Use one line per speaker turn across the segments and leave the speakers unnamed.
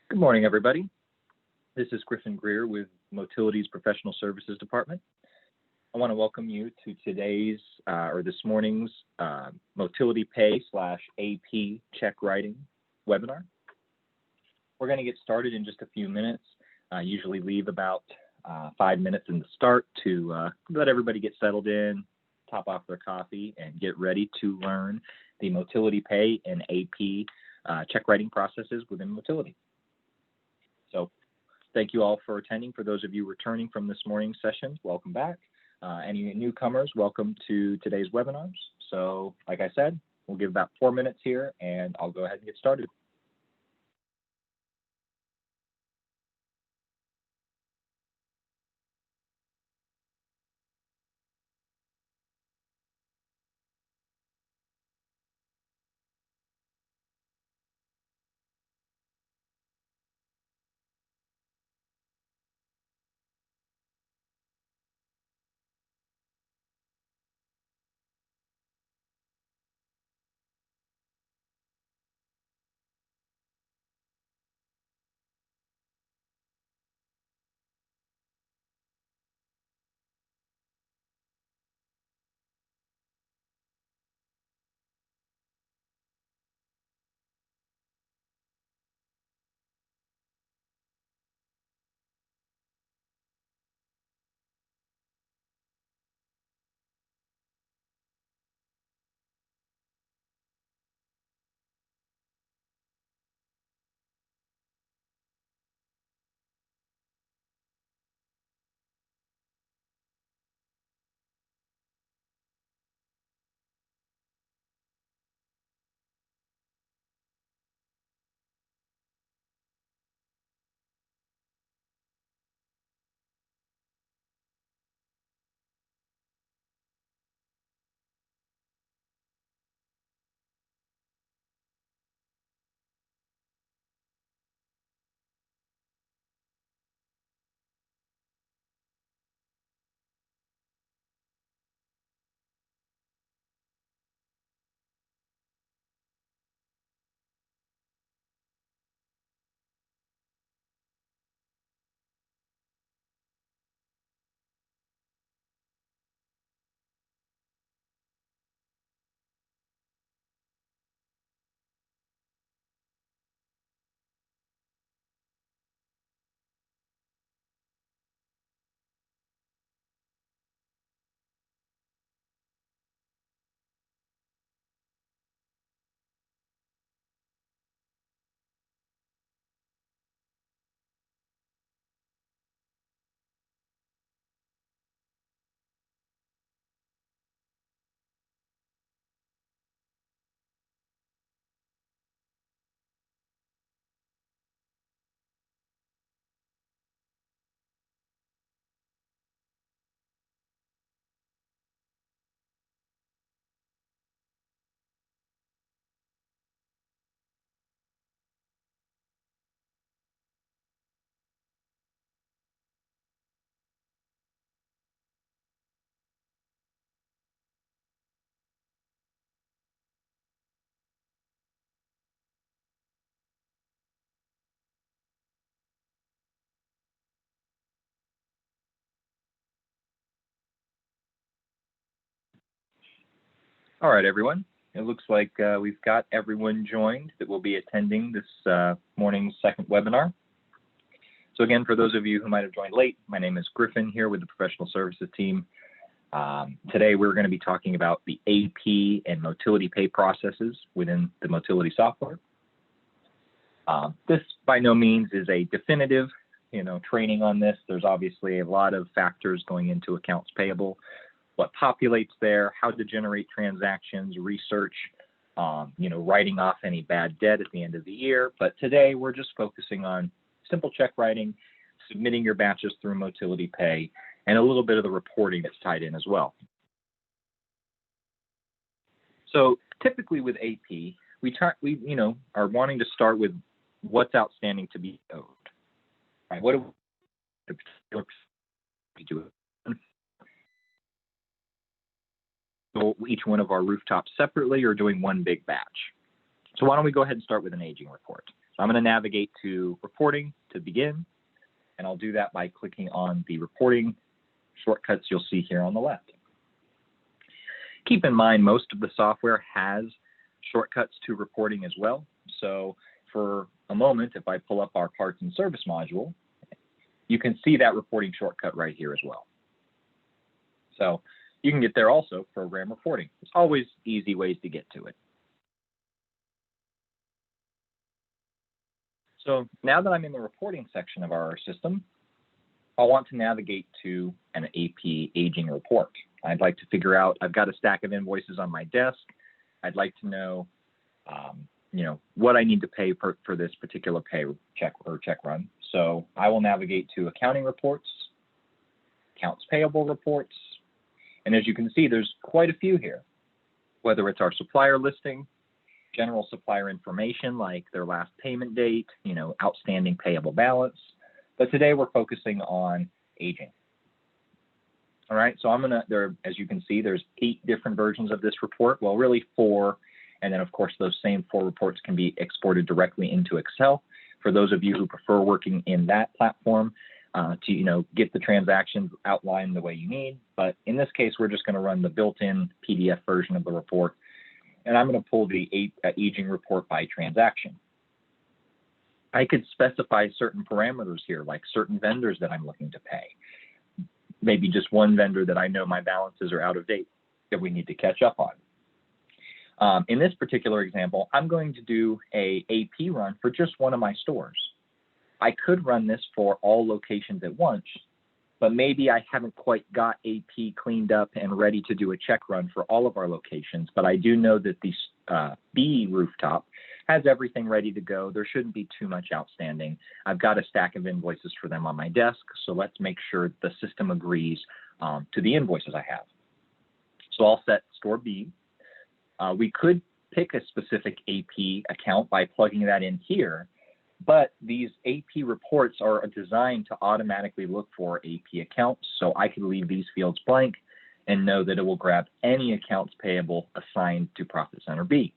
Good morning, everybody. This is Griffin Greer with Motility's Professional Services Department. I want to welcome you to today's this morning's MotilityPay /AP check writing webinar. We're going to get started in just a few minutes. I usually leave about 5 minutes in the start to let everybody get settled in, top off their coffee, and get ready to learn the MotilityPay and AP check writing processes within Motility. So thank you all for attending. For those of you returning from this morning's session, welcome back. Any newcomers, welcome to today's webinars. So like I said, we'll give about 4 minutes here and I'll go ahead and get started. All right, everyone. It looks like we've got everyone joined that will be attending this morning's second webinar. So again, for those of you who might have joined late, my name is Griffin here with the Professional Services team. Today, we're going to be talking about the AP and MotilityPay processes within the Motility software. This by no means is a definitive, training on this. There's obviously a lot of factors going into accounts payable, what populates there, how to generate transactions, research, writing off any bad debt at the end of the year. But today we're just focusing on simple check writing, submitting your batches through MotilityPay, and a little bit of the reporting that's tied in as well. So typically with AP, we are wanting to start with what's outstanding to be owed. Right? What do we do? Each one of our rooftops separately or doing one big batch. So why don't we go ahead and start with an aging report. So I'm going to navigate to reporting to begin, and I'll do that by clicking on the reporting shortcuts you'll see here on the left. Keep in mind, most of the software has shortcuts to reporting as well. So for a moment, if I pull up our parts and service module, you can see that reporting shortcut right here as well. So you can get there also, program reporting. There's always easy ways to get to it. So now that I'm in the reporting section of our system, I want to navigate to an AP aging report. I'd like to figure out, I've got a stack of invoices on my desk. I'd like to know, what I need to pay for this particular check run. So I will navigate to accounting reports, accounts payable reports, and as you can see, there's quite a few here, whether it's our supplier listing, general supplier information like their last payment date, outstanding payable balance. But today we're focusing on aging. All right, so as you can see, there's 8 different versions of this report. Well, really 4. And then of course, those same 4 reports can be exported directly into Excel. For those of you who prefer working in that platform to, get the transactions outlined the way you need. But in this case, we're just gonna run the built-in PDF version of the report. And I'm gonna pull the aging report by transaction. I could specify certain parameters here, like certain vendors that I'm looking to pay. Maybe just one vendor that I know my balances are out of date that we need to catch up on. In this particular example, I'm going to do a AP run for just one of my stores. I could run this for all locations at once, but maybe I haven't quite got AP cleaned up and ready to do a check run for all of our locations, but I do know that the B rooftop has everything ready to go. There shouldn't be too much outstanding. I've got a stack of invoices for them on my desk, so let's make sure the system agrees to the invoices I have. So I'll set store B. We could pick a specific AP account by plugging that in here, but these AP reports are designed to automatically look for AP accounts, so I can leave these fields blank and know that it will grab any accounts payable assigned to Profit Center B.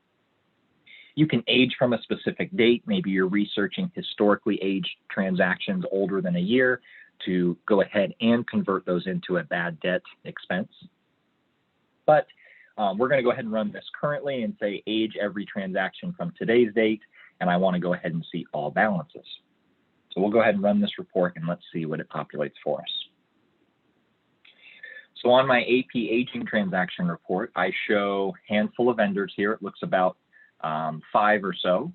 You can age from a specific date. Maybe you're researching historically aged transactions older than a year to go ahead and convert those into a bad debt expense. But we're going to go ahead and run this currently and say age every transaction from today's date, and I want to go ahead and see all balances. So we'll go ahead and run this report and let's see what it populates for us. So on my AP aging transaction report, I show a handful of vendors here. It looks about 5 or so.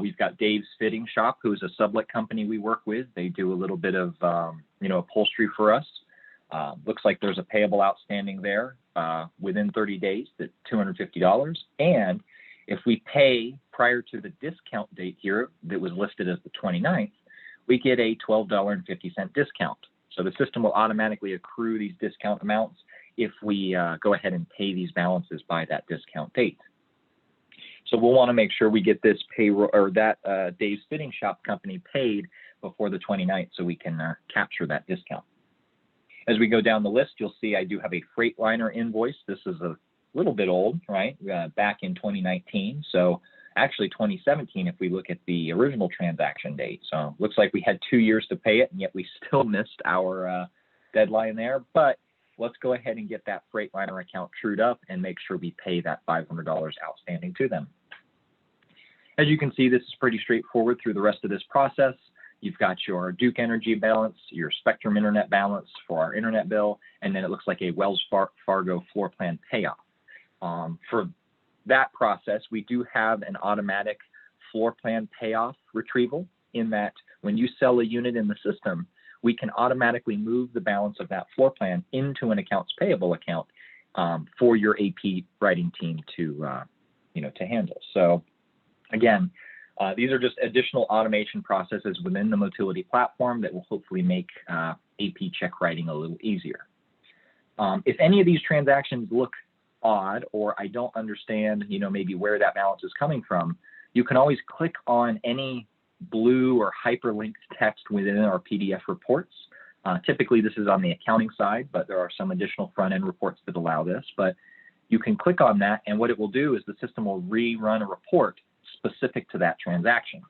We've got Dave's Fitting Shop, who's a sublet company we work with. They do a little bit of upholstery for us. Looks like there's a payable outstanding there within 30 days at $250. And if we pay prior to the discount date here that was listed as the 29th, we get a $12.50 discount. So the system will automatically accrue these discount amounts if we go ahead and pay these balances by that discount date. So we'll want to make sure we get this payroll or that Dave's Fitting Shop company paid before the 29th so we can capture that discount. As we go down the list, you'll see I do have a Freightliner invoice. This is a little bit old, right? Back in 2019. So actually 2017 if we look at the original transaction date. So looks like we had 2 years to pay it, and yet we still missed our deadline there. But let's go ahead and get that Freightliner account trued up and make sure we pay that $500 outstanding to them. As you can see, this is pretty straightforward through the rest of this process. You've got your Duke Energy balance, your Spectrum Internet balance for our internet bill, and then it looks like a Wells Fargo floor plan payoff. For that process, we do have an automatic floor plan payoff retrieval in that when you sell a unit in the system, we can automatically move the balance of that floor plan into an accounts payable account for your AP writing team to handle. So again, these are just additional automation processes within the Motility platform that will hopefully make AP check writing a little easier. If any of these transactions look odd or I don't understand, maybe where that balance is coming from, you can always click on any blue or hyperlinked text within our PDF reports. Typically, this is on the accounting side, but there are some additional front-end reports that allow this. But you can click on that, and what it will do is the system will rerun a report specific to that transaction.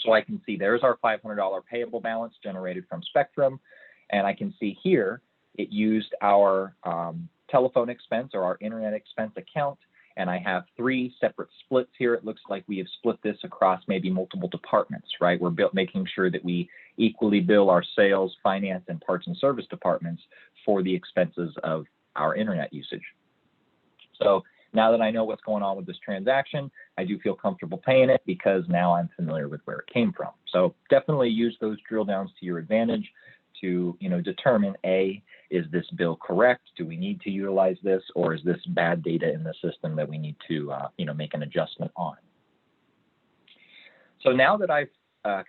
So I can see there's our $500 payable balance generated from Spectrum, and I can see here it used our telephone expense or our internet expense account, and I have 3 separate splits here. It looks like we have split this across maybe multiple departments, right? We're making sure that we equally bill our sales, finance, and parts and service departments for the expenses of our internet usage. So now that I know what's going on with this transaction, I do feel comfortable paying it because now I'm familiar with where it came from. So definitely use those drill downs to your advantage to, determine, A, is this bill correct? Do we need to utilize this, or is this bad data in the system that we need to, make an adjustment on? So now that I've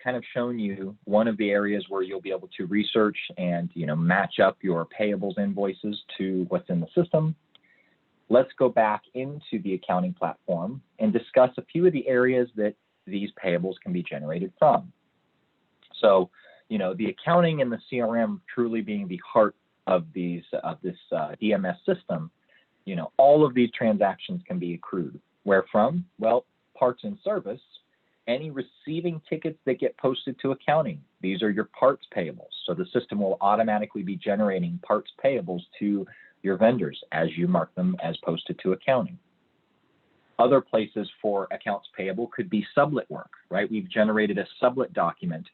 kind of shown you one of the areas where you'll be able to research and, match up your payables invoices to what's in the system, let's go back into the accounting platform and discuss a few of the areas that these payables can be generated from. So, the accounting and the CRM truly being the heart of this DMS system, all of these transactions can be accrued. Where from? Well, parts and service, any receiving tickets that get posted to accounting. These are your parts payables. So the system will automatically be generating parts payables to your vendors as you mark them as posted to accounting. Other places for accounts payable could be sublet work, right? We've generated a sublet document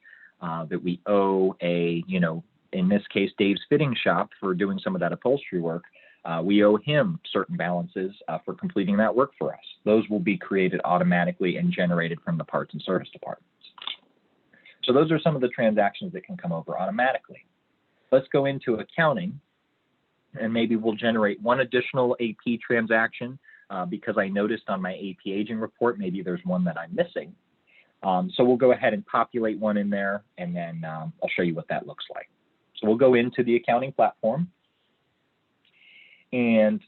that we owe in this case, Dave's Fitting Shop for doing some of that upholstery work. We owe him certain balances for completing that work for us. Those will be created automatically and generated from the parts and service departments. So those are some of the transactions that can come over automatically. Let's go into accounting, and maybe we'll generate one additional AP transaction because I noticed on my AP aging report, maybe there's one that I'm missing. So we'll go ahead and populate one in there, and then I'll show you what that looks like. So we'll go into the accounting platform. And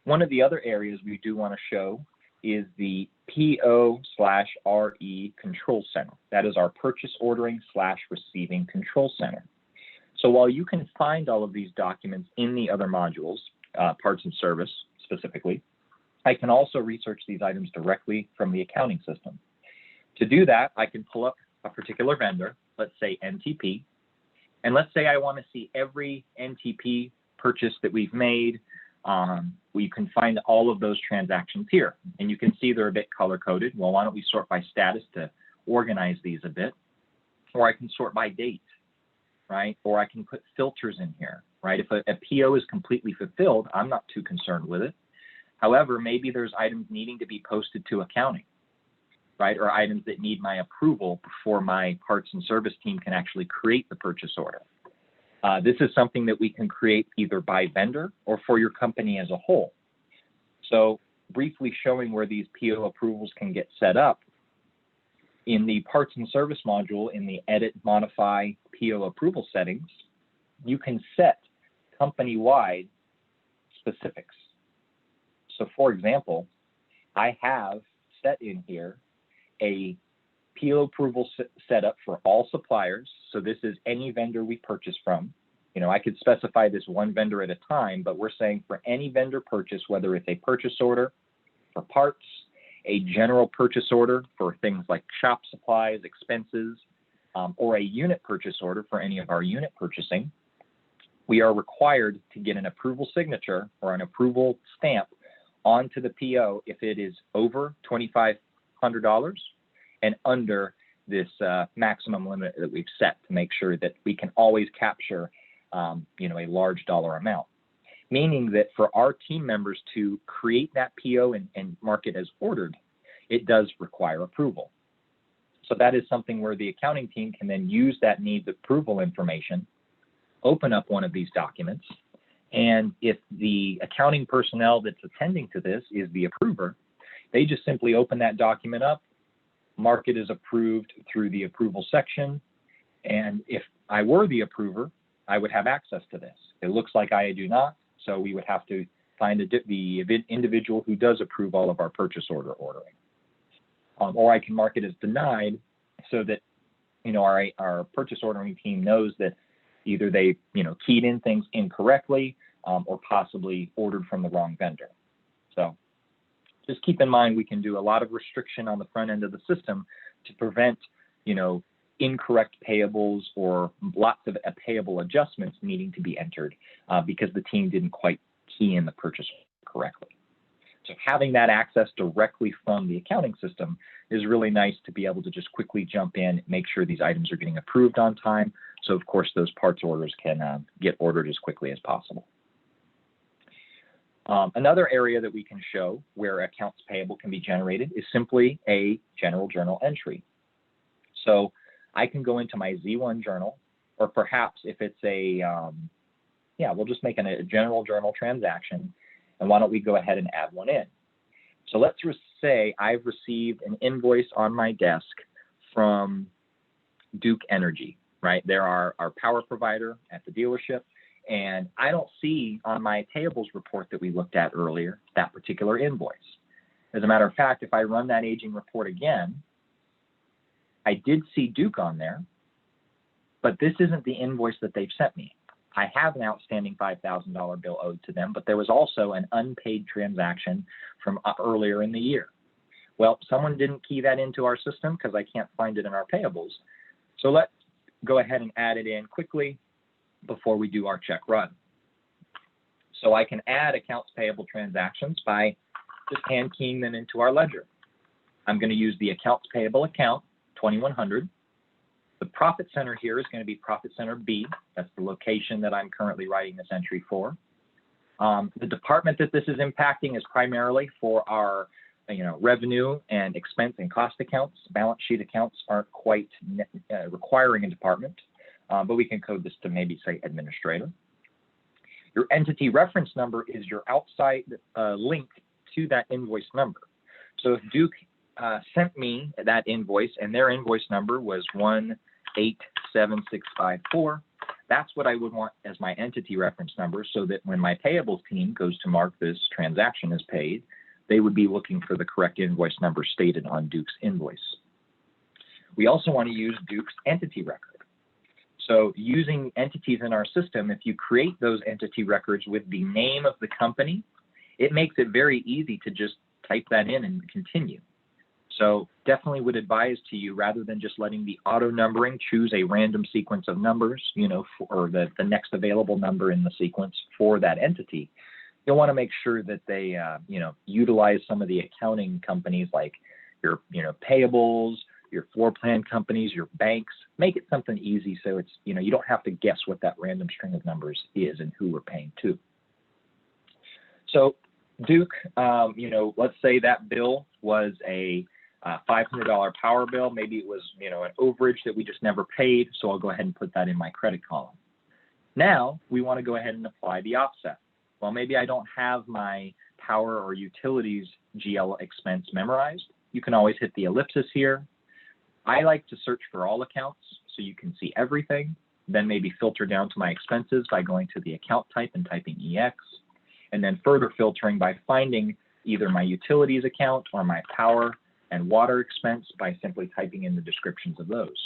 one of the other areas we do want to show is the PO/RE control center. That is our purchase ordering/receiving control center. So while you can find all of these documents in the other modules, parts and service specifically, I can also research these items directly from the accounting system. To do that, I can pull up a particular vendor, let's say NTP, and let's say I want to see every NTP purchase that we've made. You can find all of those transactions here, and you can see they're a bit color-coded. Well, why don't we sort by status to organize these a bit? Or I can sort by date, right? Or I can put filters in here, right? If a PO is completely fulfilled, I'm not too concerned with it. However, maybe there's items needing to be posted to accounting, right? Or items that need my approval before my parts and service team can actually create the purchase order. This is something that we can create either by vendor or for your company as a whole. So briefly showing where these PO approvals can get set up, in the parts and service module in the edit, modify PO approval settings, you can set company-wide specifics. So for example, I have set in here a PO approval set up for all suppliers. So this is any vendor we purchase from. I could specify this one vendor at a time, but we're saying for any vendor purchase, whether it's a purchase order for parts, a general purchase order for things like shop supplies, expenses, or a unit purchase order for any of our unit purchasing, we are required to get an approval signature or an approval stamp onto the PO if it is over $2,500 and under this maximum limit that we've set to make sure that we can always capture a large dollar amount. Meaning that for our team members to create that PO and mark it as ordered, it does require approval. So that is something where the accounting team can then use that needs approval information, open up one of these documents, and if the accounting personnel that's attending to this is the approver, they just simply open that document up, mark it as approved through the approval section, and if I were the approver, I would have access to this. It looks like I do not, so we would have to find the individual who does approve all of our purchase order ordering. Or I can mark it as denied so that our purchase ordering team knows that either they keyed in things incorrectly or possibly ordered from the wrong vendor. So just keep in mind we can do a lot of restriction on the front end of the system to prevent incorrect payables or lots of payable adjustments needing to be entered because the team didn't quite key in the purchase correctly. So having that access directly from the accounting system is really nice to be able to just quickly jump in, make sure these items are getting approved on time. So of course, those parts orders can get ordered as quickly as possible. Another area that we can show where accounts payable can be generated is simply a general journal entry. So I can go into my Z1 journal, or perhaps if it's we'll just make a general journal transaction. And why don't we go ahead and add one in? So let's just say I've received an invoice on my desk from Duke Energy, right? They're our power provider at the dealership. And I don't see on my payables report that we looked at earlier that particular invoice. As a matter of fact, if I run that aging report again, I did see Duke on there, but this isn't the invoice that they've sent me. I have an outstanding $5,000 bill owed to them, but there was also an unpaid transaction from earlier in the year. Well, someone didn't key that into our system because I can't find it in our payables. So let's go ahead and add it in quickly before we do our check run. So I can add accounts payable transactions by just hand keying them into our ledger. I'm going to use the accounts payable account, 2100. The profit center here is going to be profit center B. That's the location that I'm currently writing this entry for. The department that this is impacting is primarily for our revenue and expense and cost accounts. Balance sheet accounts aren't quite requiring a department, but we can code this to maybe say administrator. Your entity reference number is your outside link to that invoice number. So if Duke sent me that invoice and their invoice number was 187654, that's what I would want as my entity reference number, so that when my payables team goes to mark this transaction as paid, they would be looking for the correct invoice number stated on Duke's invoice. We also want to use Duke's entity record. So using entities in our system, if you create those entity records with the name of the company, it makes it very easy to just type that in and continue. So definitely would advise to you, rather than just letting the auto numbering choose a random sequence of numbers, or the next available number in the sequence for that entity, you'll want to make sure that they, utilize some of the accounting companies like your, payables, your floor plan companies, your banks. Make it something easy so it's, you don't have to guess what that random string of numbers is and who we're paying to. So Duke, let's say that bill was a $500 power bill. Maybe it was, an overage that we just never paid. So I'll go ahead and put that in my credit column. Now we want to go ahead and apply the offset. Well, maybe I don't have my power or utilities GL expense memorized. You can always hit the ellipsis here. I like to search for all accounts so you can see everything, then maybe filter down to my expenses by going to the account type and typing EX, and then further filtering by finding either my utilities account or my power and water expense by simply typing in the descriptions of those.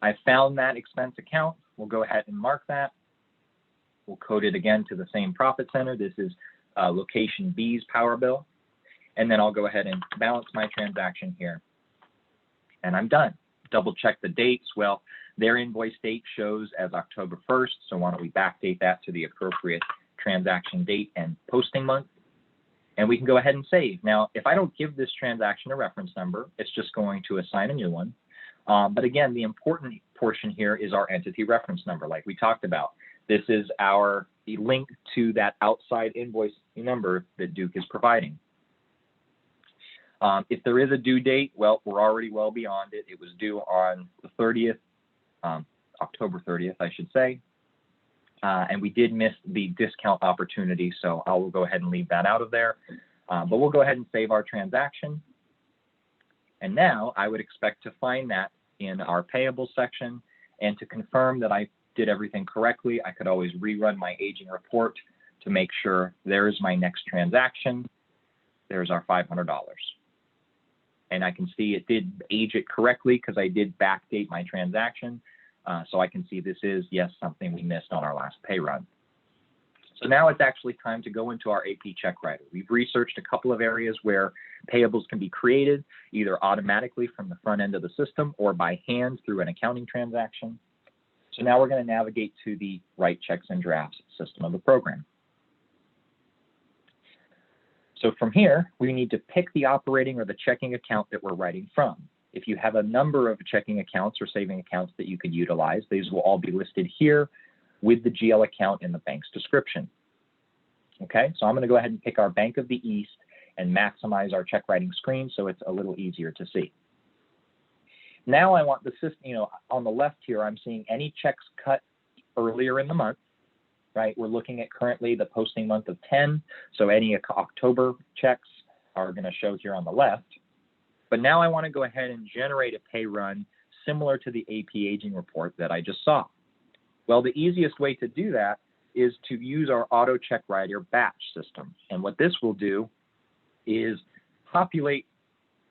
I found that expense account. We'll go ahead and mark that. We'll code it again to the same profit center. This is location B's power bill. And then I'll go ahead and balance my transaction here. And I'm done. Double check the dates. Well, their invoice date shows as October 1st. So why don't we backdate that to the appropriate transaction date and posting month. And we can go ahead and save. Now, if I don't give this transaction a reference number, it's just going to assign a new one. But again, the important portion here is our entity reference number, like we talked about. This is the link to that outside invoice number that Duke is providing. If there is a due date, well, we're already well beyond it. It was due on the 30th, October 30th, I should say. And we did miss the discount opportunity, so I will go ahead and leave that out of there. But we'll go ahead and save our transaction. And now I would expect to find that in our payables section. And to confirm that I did everything correctly, I could always rerun my aging report to make sure there's my next transaction. There's our $500. And I can see it did age it correctly because I did backdate my transaction. So I can see this is, yes, something we missed on our last pay run. So now it's actually time to go into our AP check writer. We've researched a couple of areas where payables can be created, either automatically from the front end of the system or by hand through an accounting transaction. So now we're going to navigate to the write checks and drafts system of the program. So from here, we need to pick the operating or the checking account that we're writing from. If you have a number of checking accounts or saving accounts that you could utilize, these will all be listed here with the GL account in the bank's description. Okay, so I'm going to go ahead and pick our Bank of the East and maximize our check writing screen so it's a little easier to see. Now I want the system, on the left here, I'm seeing any checks cut earlier in the month, right? We're looking at currently the posting month of 10, so any October checks are going to show here on the left. But now I want to go ahead and generate a pay run similar to the AP aging report that I just saw. Well, the easiest way to do that is to use our auto check writer batch system. And what this will do is populate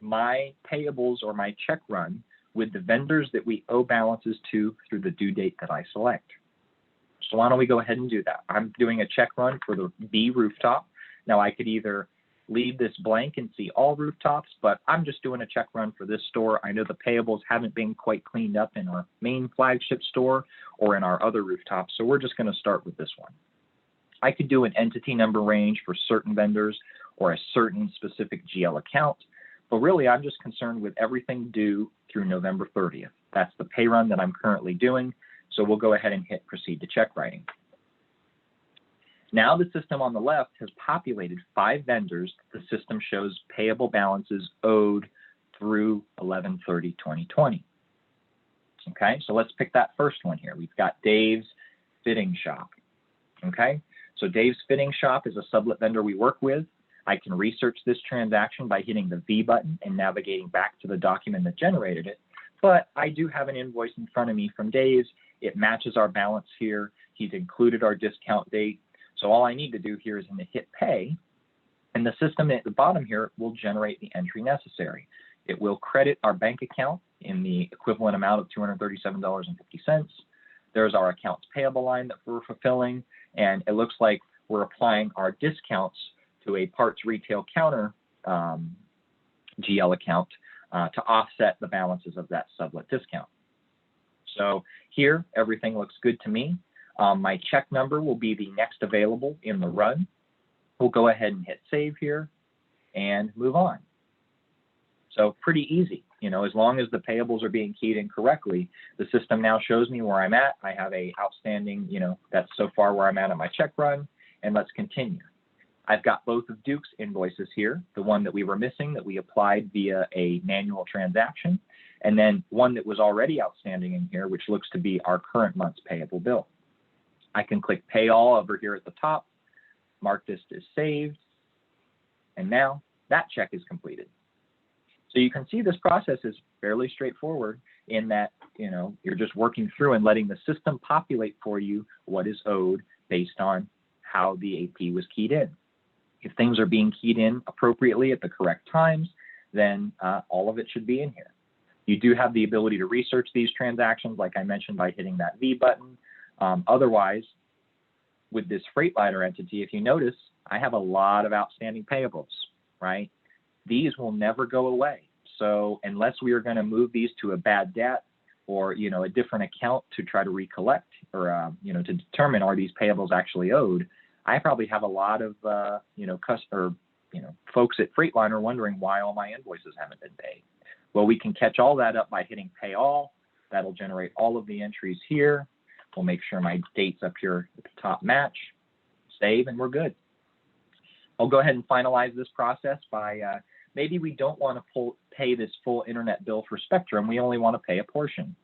my payables or my check run with the vendors that we owe balances to through the due date that I select. So why don't we go ahead and do that? I'm doing a check run for the B rooftop. Now I could either leave this blank and see all rooftops, but I'm just doing a check run for this store. I know the payables haven't been quite cleaned up in our main flagship store or in our other rooftops, so we're just going to start with this one. I could do an entity number range for certain vendors or a certain specific GL account, but really I'm just concerned with everything due through November 30th. That's the pay run that I'm currently doing, so we'll go ahead and hit proceed to check writing. Now the system on the left has populated 5 vendors that the system shows payable balances owed through 11/30/2020. Okay, so let's pick that first one here. We've got Dave's Fitting Shop. Okay, so Dave's Fitting Shop is a sublet vendor we work with. I can research this transaction by hitting the V button and navigating back to the document that generated it. But I do have an invoice in front of me from Dave's. It matches our balance here. He's included our discount date. So all I need to do here is to hit pay, and the system at the bottom here will generate the entry necessary. It will credit our bank account in the equivalent amount of $237.50. There's our accounts payable line that we're fulfilling, and it looks like we're applying our discounts to a parts retail counter GL account to offset the balances of that sublet discount. So here, everything looks good to me. My check number will be the next available in the run. We'll go ahead and hit save here and move on. So pretty easy, as long as the payables are being keyed in correctly, the system now shows me where I'm at. I have a outstanding, that's so far where I'm at on my check run, and let's continue. I've got both of Duke's invoices here, the one that we were missing that we applied via a manual transaction, and then one that was already outstanding in here, which looks to be our current month's payable bill. I can click Pay All over here at the top, mark this as saved, and now that check is completed. So you can see this process is fairly straightforward in that, you're just working through and letting the system populate for you what is owed based on how the AP was keyed in. If things are being keyed in appropriately at the correct times, then all of it should be in here. You do have the ability to research these transactions, like I mentioned, by hitting that V button. Otherwise, with this Freightliner entity, if you notice, I have a lot of outstanding payables, right? These will never go away. So unless we are going to move these to a bad debt or, a different account to try to recollect or, to determine are these payables actually owed, I probably have a lot of, folks at Freightliner wondering why all my invoices haven't been paid. Well, we can catch all that up by hitting Pay All. That'll generate all of the entries here. We'll make sure my dates up here at the top match, save, and we're good. I'll go ahead and finalize this process by maybe we don't want to pay this full internet bill for Spectrum. We only want to pay a portion.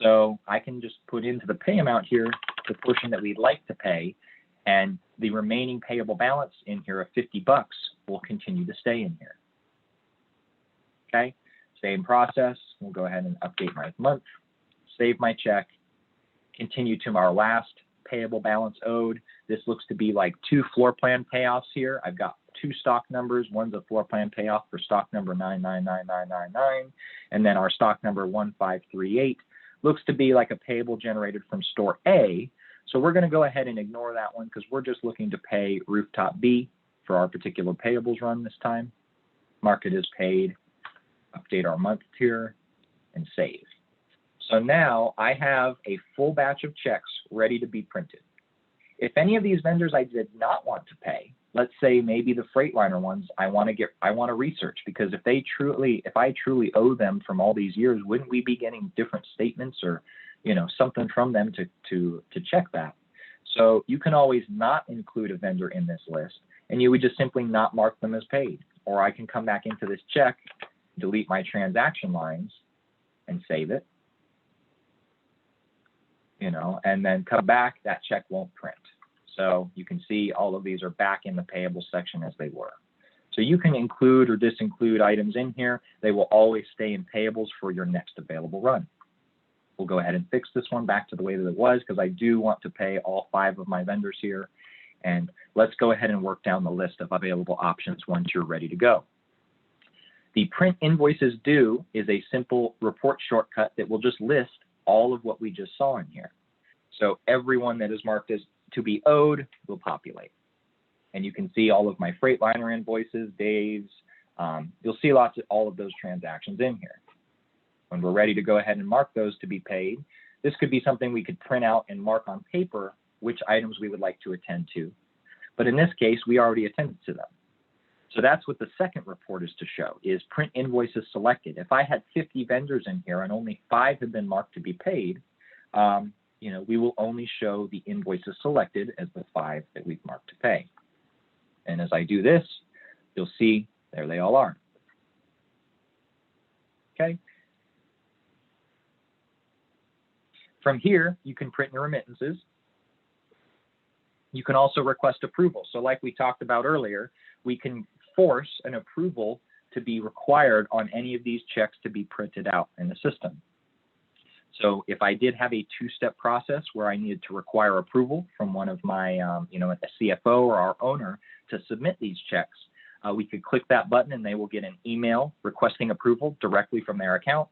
So I can just put into the pay amount here the portion that we'd like to pay, and the remaining payable balance in here of $50 will continue to stay in here. Okay, same process. We'll go ahead and update my month, save my check, continue to our last payable balance owed. This looks to be like 2 floor plan payoffs here. I've got 2 stock numbers. One's a floor plan payoff for stock number 999999, and then our stock number 1538 looks to be like a payable generated from store A So we're going to go ahead and ignore that one because we're just looking to pay Rooftop B for our particular payables run this time. Mark it as paid, update our month tier, and save. So now I have a full batch of checks ready to be printed. If any of these vendors I did not want to pay, let's say maybe the Freightliner ones, I want to research, because if I truly owe them from all these years, wouldn't we be getting different statements or, something from them to check that? So you can always not include a vendor in this list, and you would just simply not mark them as paid. Or I can come back into this check, delete my transaction lines, and save it. And then come back, that check won't print. So you can see all of these are back in the payable section as they were. So you can include or disinclude items in here. They will always stay in payables for your next available run. We'll go ahead and fix this one back to the way that it was, because I do want to pay all 5 of my vendors here. And let's go ahead and work down the list of available options once you're ready to go. The print invoices due is a simple report shortcut that will just list all of what we just saw in here. So everyone that is marked as to be owed will populate. And you can see all of my Freightliner invoices, Dave's. You'll see all of those transactions in here. When we're ready to go ahead and mark those to be paid, this could be something we could print out and mark on paper which items we would like to attend to. But in this case, we already attended to them. So that's what the second report is to show, is print invoices selected. If I had 50 vendors in here and only 5 have been marked to be paid, we will only show the invoices selected as the 5 that we've marked to pay. And as I do this, you'll see there they all are. Okay. From here, you can print your remittances. You can also request approval. So like we talked about earlier, we can force an approval to be required on any of these checks to be printed out in the system. So if I did have a 2-step process where I needed to require approval from one of my, a CFO or our owner to submit these checks, we could click that button and they will get an email requesting approval directly from their account.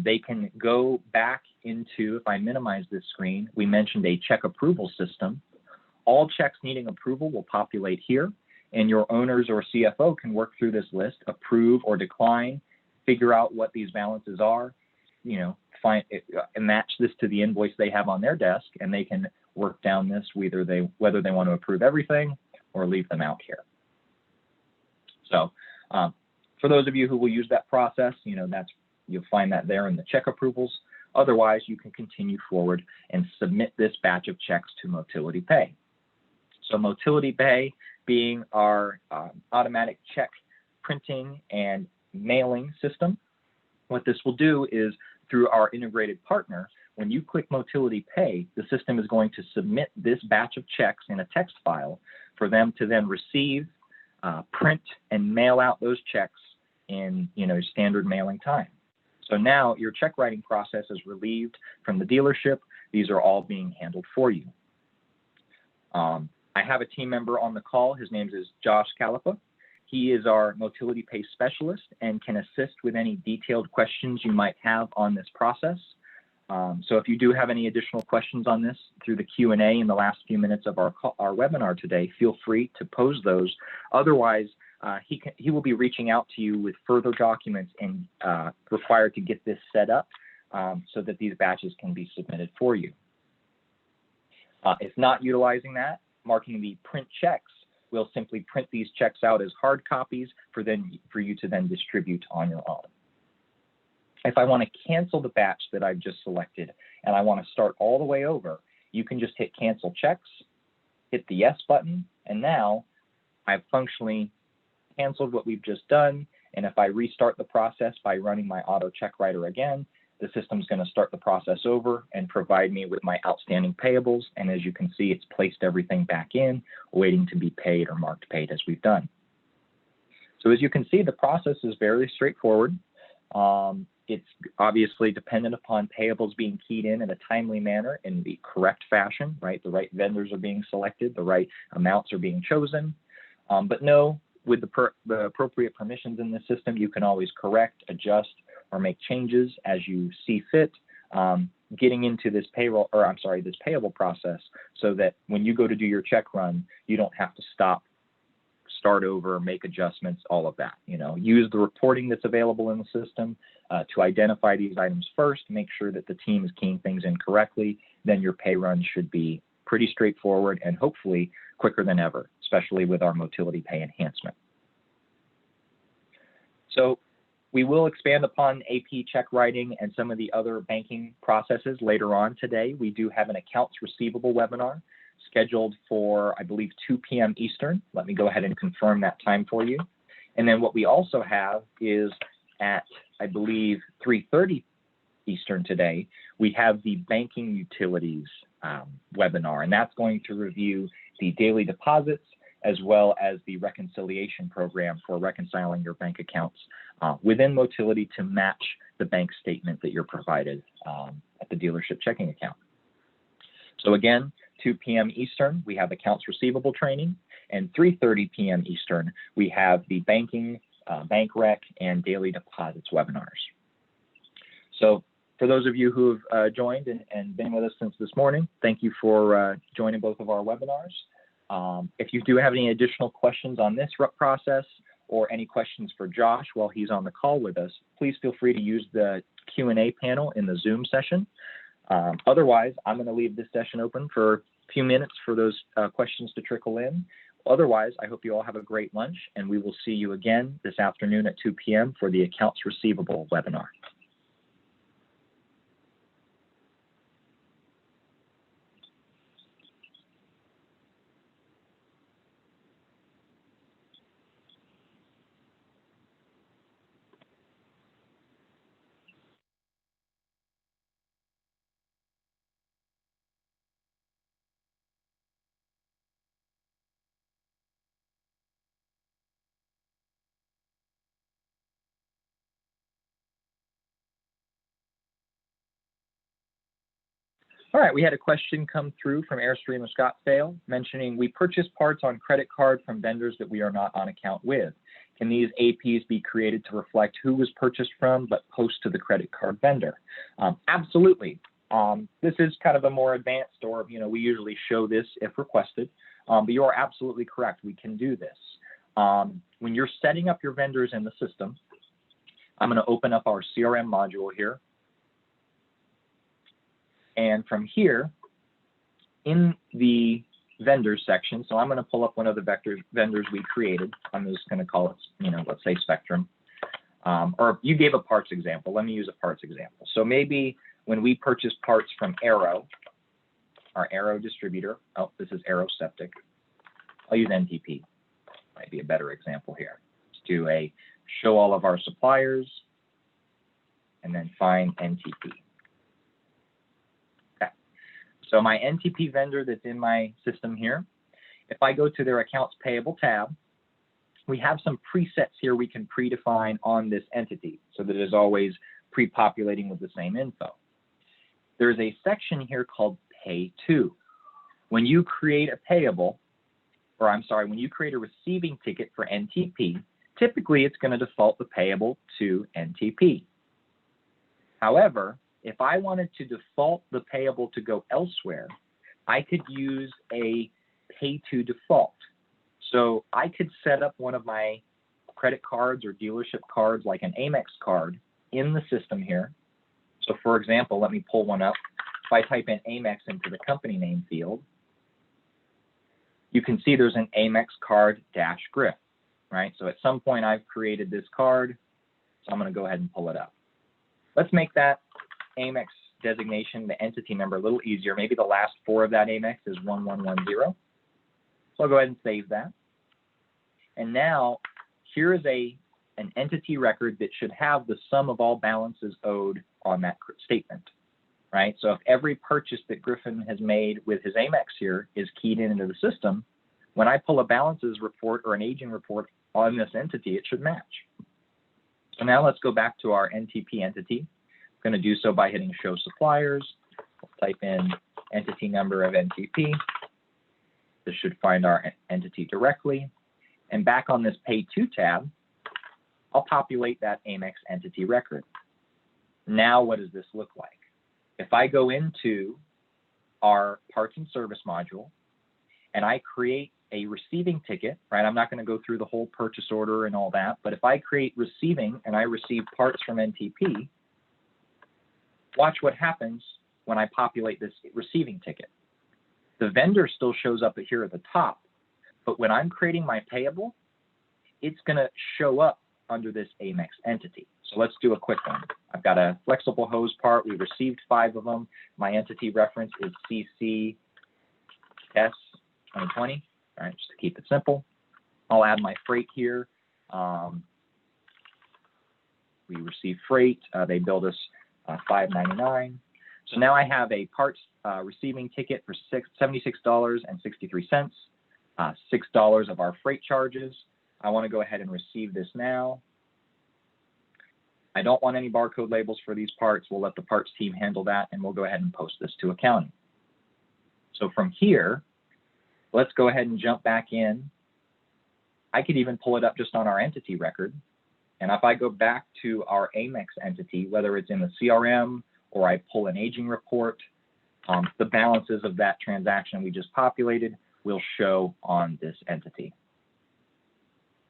They can go back into, if I minimize this screen, we mentioned a check approval system. All checks needing approval will populate here, and your owners or CFO can work through this list, approve or decline, figure out what these balances are, find it, and match this to the invoice they have on their desk, and they can work down this whether they want to approve everything or leave them out here. So for those of you who will use that process, you'll find that there in the check approvals. Otherwise, you can continue forward and submit this batch of checks to MotilityPay. So MotilityPay being our automatic check printing and mailing system, what this will do is through our integrated partner, when you click MotilityPay, the system is going to submit this batch of checks in a text file for them to then receive, print, and mail out those checks in standard mailing time. So now your check writing process is relieved from the dealership. These are all being handled for you. I have a team member on the call. His name is Josh Calipa. He is our MotilityPay specialist and can assist with any detailed questions you might have on this process. So if you do have any additional questions on this through the Q&A in the last few minutes of our webinar today, feel free to pose those. Otherwise, he will be reaching out to you with further documents and required to get this set up so that these batches can be submitted for you. If not utilizing that, marking the print checks, we'll simply print these checks out as hard copies for you to then distribute on your own. If I want to cancel the batch that I've just selected and I want to start all the way over, you can just hit cancel checks, hit the yes button, and now I've functionally canceled what we've just done. And if I restart the process by running my auto check writer again, the system's going to start the process over and provide me with my outstanding payables. And as you can see, it's placed everything back in, waiting to be paid or marked paid as we've done. So as you can see, the process is very straightforward. It's obviously dependent upon payables being keyed in a timely manner in the correct fashion, right? The right vendors are being selected, the right amounts are being chosen. But no, with the appropriate permissions in the system, you can always correct, adjust, or make changes as you see fit. getting into this this payable process, so that when you go to do your check run, you don't have to start over, make adjustments, all of that. Use the reporting that's available in the system to identify these items first, make sure that the team is keying things in correctly. Then your pay run should be pretty straightforward and hopefully quicker than ever, especially with our MotilityPay enhancement. So we will expand upon AP check writing and some of the other banking processes later on today. We do have an accounts receivable webinar scheduled for, I believe, 2 p.m. Eastern. Let me go ahead and confirm that time for you. And then what we also have is at, I believe, 3:30 Eastern today, we have the banking utilities webinar, and that's going to review the daily deposits as well as the reconciliation program for reconciling your bank accounts within Motility to match the bank statement that you're provided at the dealership checking account. So again, 2 p.m. Eastern, we have accounts receivable training, and 3:30 p.m. Eastern, we have the banking, bank rec, and daily deposits webinars. So for those of you who have joined and been with us since this morning, thank you for joining both of our webinars. If you do have any additional questions on this process or any questions for Josh while he's on the call with us, please feel free to use the Q&A panel in the Zoom session. Otherwise, I'm going to leave this session open for a few minutes for those questions to trickle in. Otherwise, I hope you all have a great lunch, and we will see you again this afternoon at 2 p.m. for the Accounts Receivable webinar. All right, we had a question come through from Airstream of Scottsdale mentioning we purchase parts on credit card from vendors that we are not on account with. Can these APs be created to reflect who was purchased from but post to the credit card vendor? Absolutely. This is kind of a more advanced, or we usually show this if requested, but you are absolutely correct. We can do this. When you're setting up your vendors in the system, I'm going to open up our CRM module here. And from here, in the vendors section, so I'm going to pull up one of the vendors we created. I'm just going to call it, let's say Spectrum. Or you gave a parts example. Let me use a parts example. So maybe when we purchase parts from Aero, our Aero distributor, oh, this is Aero Septic. I'll use NTP. Might be a better example here. Let's do a show all of our suppliers, and then find NTP. So my NTP vendor that's in my system here, if I go to their accounts payable tab, we have some presets here we can predefine on this entity so that it is always pre-populating with the same info. There's a section here called Pay To. When you create a payable, or I'm sorry, when you create a receiving ticket for NTP, typically it's going to default the payable to NTP. However, if I wanted to default the payable to go elsewhere, I could use a pay to default. So I could set up one of my credit cards or dealership cards like an Amex card in the system here. So for example, let me pull one up. If I type in Amex into the company name field, you can see there's an Amex card dash grip, right? So at some point I've created this card, so I'm going to go ahead and pull it up. Let's make that Amex designation, the entity number, a little easier. Maybe the last 4 of that Amex is 1110. So I'll go ahead and save that. And now here is an entity record that should have the sum of all balances owed on that statement, right? So if every purchase that Griffin has made with his Amex here is keyed into the system, when I pull a balances report or an aging report on this entity, it should match. So now let's go back to our NTP entity. I'm going to do so by hitting Show Suppliers. We'll type in entity number of NTP. This should find our entity directly. And back on this Pay To tab, I'll populate that Amex entity record. Now what does this look like? If I go into our parts and service module and I create a receiving ticket, right? I'm not going to go through the whole purchase order and all that, but if I create receiving and I receive parts from NTP, watch what happens when I populate this receiving ticket. The vendor still shows up here at the top, but when I'm creating my payable, it's going to show up under this Amex entity. So let's do a quick one. I've got a flexible hose part. We received 5 of them. My entity reference is CCS 2020. All right, just to keep it simple. I'll add my freight here. We received freight. They billed us $5.99. So now I have a parts receiving ticket for $76.63, $6 of our freight charges. I want to go ahead and receive this now. I don't want any barcode labels for these parts. We'll let the parts team handle that, and we'll go ahead and post this to accounting. So from here, let's go ahead and jump back in. I could even pull it up just on our entity record. And if I go back to our Amex entity, whether it's in the CRM or I pull an aging report, the balances of that transaction we just populated will show on this entity.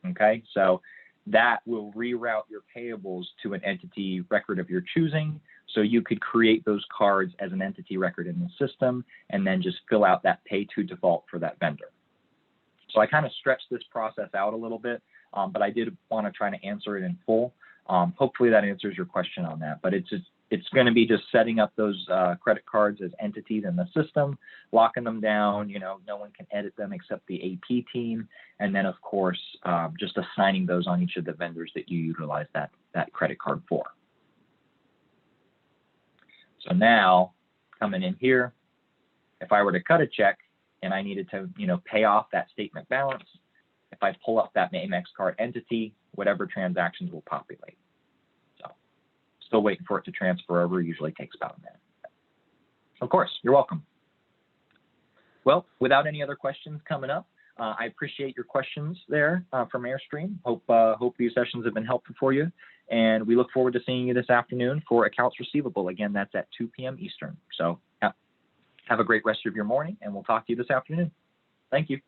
Okay, so that will reroute your payables to an entity record of your choosing. So you could create those cards as an entity record in the system and then just fill out that pay to default for that vendor. So I kind of stretched this process out a little bit, but I did want to try to answer it in full. Hopefully that answers your question on that, but it's going to be just setting up those credit cards as entities in the system, locking them down. You know, no one can edit them except the AP team. And then, of course, just assigning those on each of the vendors that you utilize that credit card for. So now, coming in here, if I were to cut a check and I needed to, pay off that statement balance, if I pull up that Amex card entity, whatever transactions will populate. So still waiting for it to transfer over. Usually takes about a minute. Of course, you're welcome. Well, without any other questions coming up, I appreciate your questions there from Airstream. Hope these sessions have been helpful for you. And we look forward to seeing you this afternoon for accounts receivable. Again, that's at 2 p.m. Eastern. So have a great rest of your morning, and we'll talk to you this afternoon. Thank you.